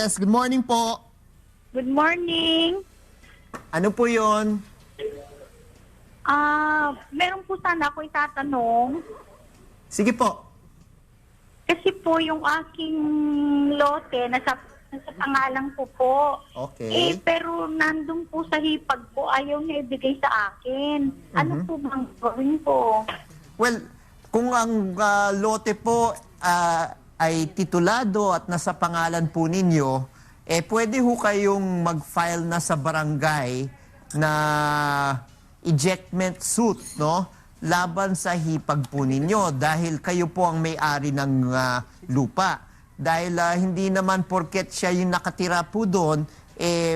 Yes, good morning po. Good morning. Ano po yon? Meron po sana ako itatanong. Sige po. Kasi po yung aking lote, nasa pangalan ko po. Okay. Pero nandun po sa hipag po, ayaw niya ibigay sa akin. Ano po bang gawin ko? Well, kung ang lote po ay titulado at nasa pangalan po ninyo, pwede ho kayong mag-file na sa barangay na ejectment suit, no? Laban sa hipag po ninyo dahil kayo po ang may-ari ng lupa. Dahil hindi naman porket siya yung nakatira po doon,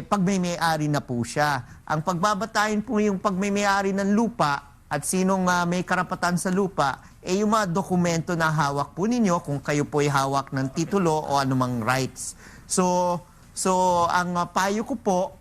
pag may-ari na po siya. Ang pagbabatayin po yung pag may-ari ng lupa at sinong may karapatan sa lupa, yung mga dokumento na hawak po ninyo kung kayo po ay hawak ng titulo o anumang rights. So ang payo ko po,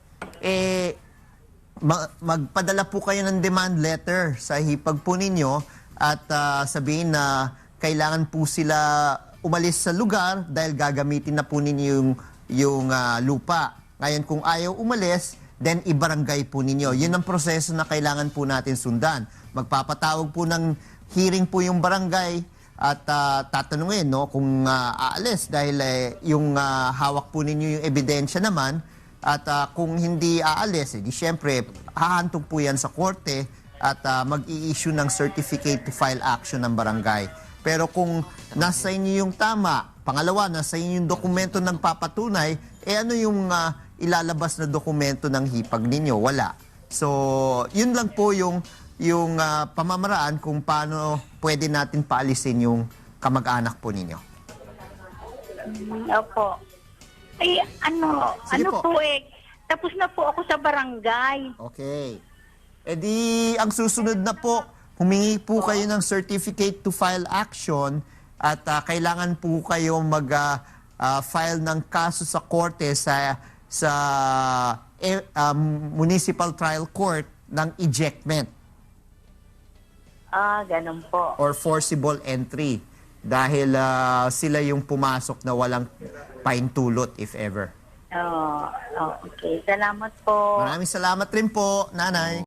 magpadala po kayo ng demand letter sa hipag po ninyo at sabihin na kailangan po sila umalis sa lugar dahil gagamitin na po ninyo yung lupa. Ngayon kung ayaw umalis, then ibarangay po ninyo. Yun ang proseso na kailangan po natin sundan. Magpapatawag po ng hearing po yung barangay at tatanungin no, kung aalis dahil yung hawak po ninyo yung ebidensya naman. At kung hindi aalis, di syempre, hahantong po yan sa korte at mag-i-issue ng certificate to file action ng barangay. Pero kung nasa inyo yung tama, pangalawa, nasa inyo yung dokumento ng papatunay, ano yung ilalabas na dokumento ng hipag ninyo? Wala. So, yun lang po yung pamamaraan kung paano pwede natin paalisin yung kamag-anak po ninyo. Opo. Ano Sige po. Tapos na po ako sa barangay. Okay. Di, ang susunod na po, humingi po kayo ng certificate to file action at kailangan po kayo mag-file ng kaso sa korte sa municipal trial court ng ejectment. Ganun po. Or forcible entry dahil sila yung pumasok na walang paintulot if ever. Okay. Salamat po. Maraming salamat rin po, nanay.